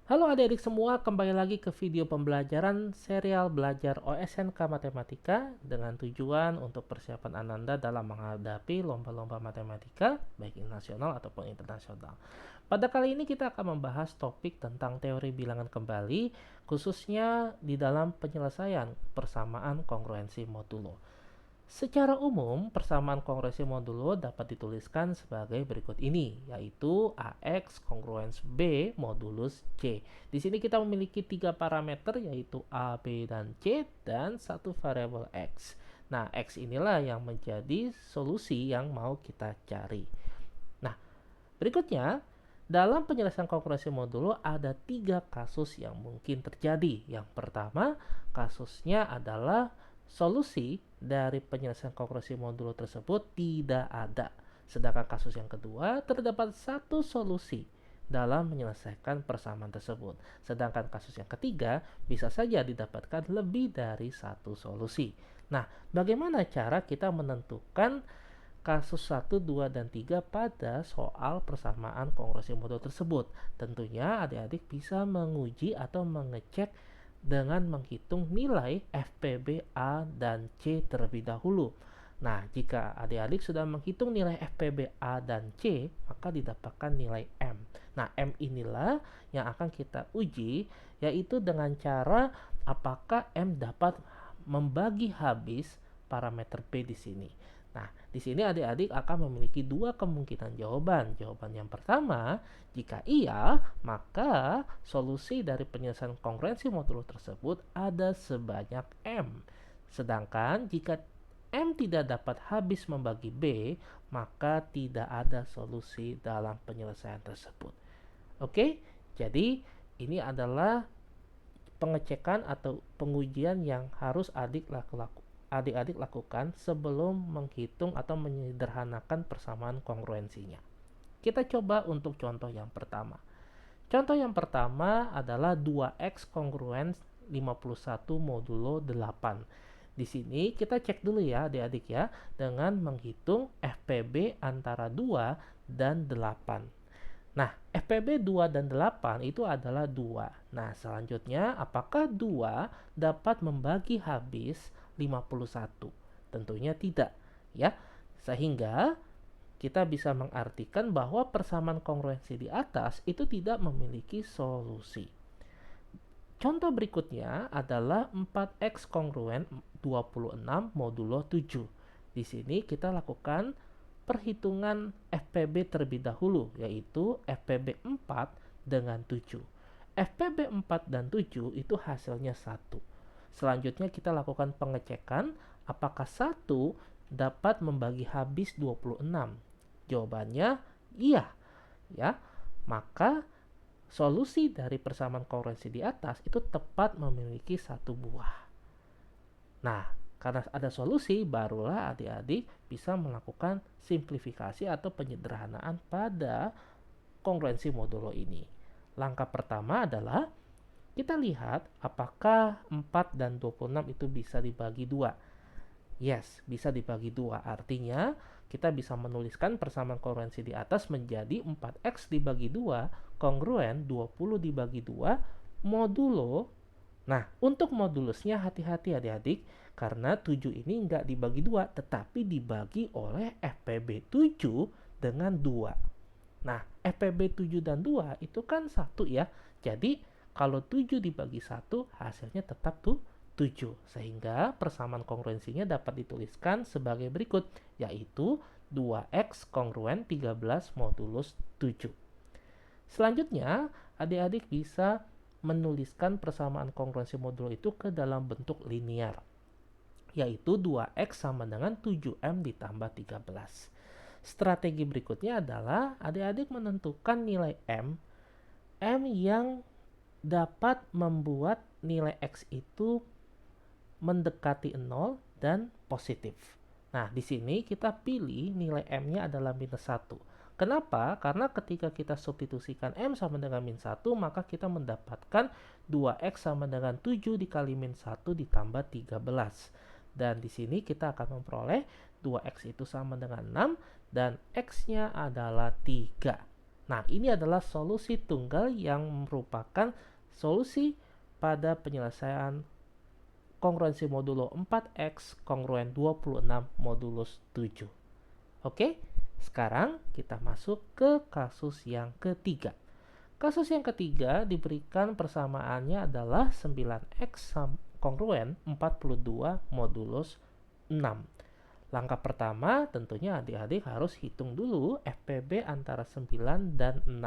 Halo adik-adik semua, kembali lagi ke video pembelajaran serial belajar OSNK Matematika dengan tujuan untuk persiapan Ananda dalam menghadapi lomba-lomba matematika, baik nasional ataupun internasional. Pada kali ini kita akan membahas topik tentang teori bilangan kembali, khususnya di dalam penyelesaian persamaan kongruensi modulo. Secara umum, persamaan kongruensi modulo dapat dituliskan sebagai berikut ini, yaitu AX kongruens B modulus C. Di sini kita memiliki tiga parameter, yaitu A, B, dan C, dan satu variabel X. Nah, X inilah yang menjadi solusi yang mau kita cari. Nah, berikutnya, dalam penyelesaian kongruensi modulo ada tiga kasus yang mungkin terjadi. Yang pertama, kasusnya adalah solusi dari penyelesaian kongruensi modulo tersebut tidak ada. Sedangkan kasus yang kedua, terdapat satu solusi dalam menyelesaikan persamaan tersebut. Sedangkan kasus yang ketiga, bisa saja didapatkan lebih dari satu solusi. Nah, bagaimana cara kita menentukan kasus 1, 2, dan 3 pada soal persamaan kongruensi modulo tersebut? Tentunya adik-adik bisa menguji atau mengecek dengan menghitung nilai FPB A dan C terlebih dahulu. Nah, jika adik-adik sudah menghitung nilai FPB A dan C, maka didapatkan nilai M. Nah, M inilah yang akan kita uji, yaitu dengan cara apakah M dapat membagi habis parameter B di sini. Nah, di sini adik-adik akan memiliki dua kemungkinan jawaban. Jawaban yang pertama, jika iya, maka solusi dari penyelesaian kongruensi modulo tersebut ada sebanyak M. Sedangkan jika M tidak dapat habis membagi B, maka tidak ada solusi dalam penyelesaian tersebut. Oke, jadi ini adalah pengecekan atau pengujian yang harus adik-adik lakukan sebelum menghitung atau menyederhanakan persamaan kongruensinya. Kita coba untuk contoh yang pertama. Contoh yang pertama adalah 2x kongruens 51 modulo 8. Di sini kita cek dulu ya adik-adik ya, dengan menghitung FPB antara 2 dan 8. Nah, FPB 2 dan 8 itu adalah 2. Nah, selanjutnya apakah 2 dapat membagi habis 51? Tentunya tidak, ya. Sehingga kita bisa mengartikan bahwa persamaan kongruensi di atas itu tidak memiliki solusi. Contoh berikutnya adalah 4x kongruen 26 modulo 7. Di sini kita lakukan perhitungan FPB terlebih dahulu, yaitu FPB 4 dengan 7. FPB 4 dan 7 itu hasilnya 1. Selanjutnya kita lakukan pengecekan apakah 1 dapat membagi habis 26. Jawabannya iya, ya. Maka solusi dari persamaan kongruensi di atas itu tepat memiliki satu buah. Nah, karena ada solusi, barulah adik-adik bisa melakukan simplifikasi atau penyederhanaan pada kongruensi modulo ini. Langkah pertama adalah kita lihat apakah 4 dan 26 itu bisa dibagi 2. Yes, bisa dibagi 2. Artinya, kita bisa menuliskan persamaan kongruensi di atas menjadi 4x dibagi 2 kongruen 20 dibagi 2 modulo. Nah, untuk modulusnya hati-hati adik-adik, karena 7 ini nggak dibagi 2, tetapi dibagi oleh FPB 7 dengan 2. Nah, FPB 7 dan 2 itu kan 1 ya. Jadi, kalau 7 dibagi 1, hasilnya tetap 7. Sehingga persamaan kongruensinya dapat dituliskan sebagai berikut, yaitu 2x kongruen 13 modulus 7. Selanjutnya, adik-adik bisa menuliskan persamaan kongruensi modulo itu ke dalam bentuk linear, yaitu 2x sama dengan 7m ditambah 13. Strategi berikutnya adalah adik-adik menentukan nilai M yang dapat membuat nilai X itu mendekati 0 dan positif. Nah, di sini kita pilih nilai M-nya adalah minus 1. Kenapa? Karena ketika kita substitusikan M sama dengan min 1, maka kita mendapatkan 2X sama dengan 7 dikali min 1 ditambah 13. Dan di sini kita akan memperoleh 2X itu sama dengan 6 dan X-nya adalah 3. Nah, ini adalah solusi tunggal yang merupakan solusi pada penyelesaian kongruensi modulo 4X kongruen 26 modulus 7. Oke, sekarang kita masuk ke kasus yang ketiga. Kasus yang ketiga diberikan persamaannya adalah 9X kongruen 42 modulus 6. Langkah pertama tentunya adik-adik harus hitung dulu FPB antara 9 dan 6.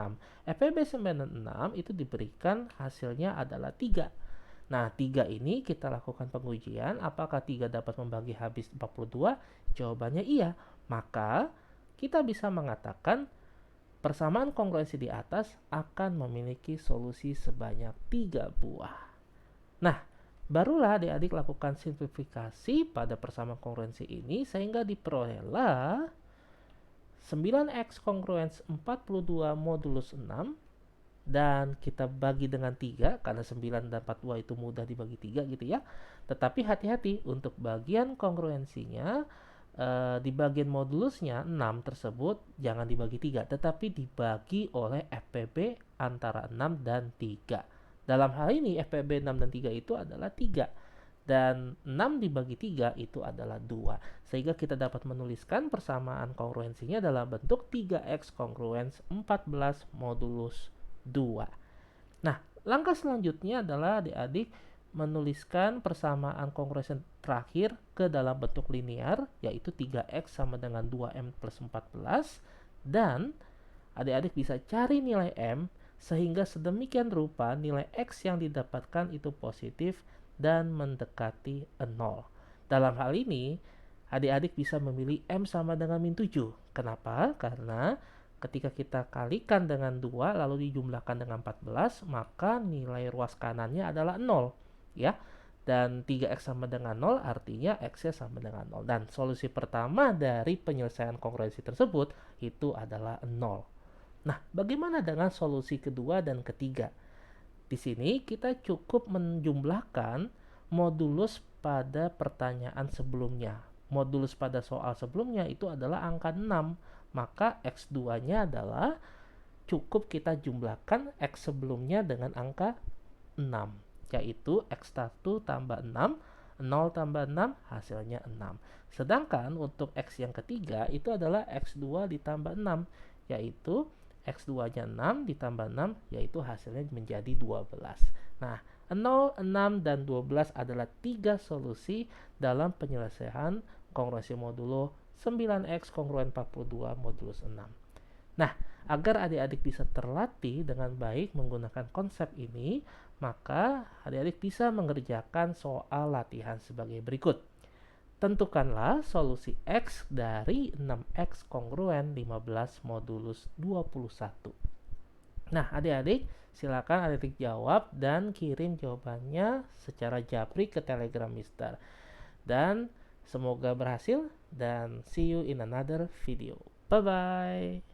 FPB 9 dan 6 itu diberikan hasilnya adalah 3. Nah, 3 ini kita lakukan pengujian. Apakah 3 dapat membagi habis 42? Jawabannya iya. Maka kita bisa mengatakan persamaan kongruensi di atas akan memiliki solusi sebanyak 3 buah. Nah, barulah adik-adik lakukan simplifikasi pada persamaan kongruensi ini sehingga diperolehlah 9X kongruens 42 modulus 6 dan kita bagi dengan 3 karena 9 dan 42 itu mudah dibagi 3 gitu ya. Tetapi hati-hati untuk bagian kongruensinya di bagian modulusnya 6 tersebut jangan dibagi 3 tetapi dibagi oleh FPB antara 6 dan 3. Dalam hal ini FPB 6 dan 3 itu adalah 3 dan 6 dibagi 3 itu adalah 2. Sehingga kita dapat menuliskan persamaan kongruensinya dalam bentuk 3X kongruens 14 modulus 2. Nah, langkah selanjutnya adalah adik-adik menuliskan persamaan kongruensi terakhir ke dalam bentuk linear, yaitu 3X sama dengan 2M plus 14. Dan adik-adik bisa cari nilai M sehingga sedemikian rupa nilai X yang didapatkan itu positif dan mendekati 0. Dalam hal ini, adik-adik bisa memilih M sama dengan min 7. Kenapa? Karena ketika kita kalikan dengan 2 lalu dijumlahkan dengan 14, maka nilai ruas kanannya adalah 0. Ya, dan 3X sama dengan 0 artinya X-nya sama dengan 0. Dan solusi pertama dari penyelesaian kongruensi tersebut itu adalah 0. Nah, bagaimana dengan solusi kedua dan ketiga? Di sini kita cukup menjumlahkan modulus pada pertanyaan sebelumnya. Modulus pada soal sebelumnya itu adalah angka 6. Maka X2-nya adalah cukup kita jumlahkan X sebelumnya dengan angka 6. Yaitu X1 tambah 6, 0 tambah 6 hasilnya 6. Sedangkan untuk X yang ketiga itu adalah X2 ditambah 6. Yaitu X2-nya 6 ditambah 6 yaitu hasilnya menjadi 12. Nah, 0, 6, dan 12 adalah 3 solusi dalam penyelesaian kongruensi modulo 9X kongruen 42 modulus 6. Nah, agar adik-adik bisa terlatih dengan baik menggunakan konsep ini, maka adik-adik bisa mengerjakan soal latihan sebagai berikut. Tentukanlah solusi X dari 6X kongruen 15 modulus 21. Nah, adik-adik silakan adik-adik jawab dan kirim jawabannya secara japri ke Telegram Mister. Dan semoga berhasil dan see you in another video. Bye-bye.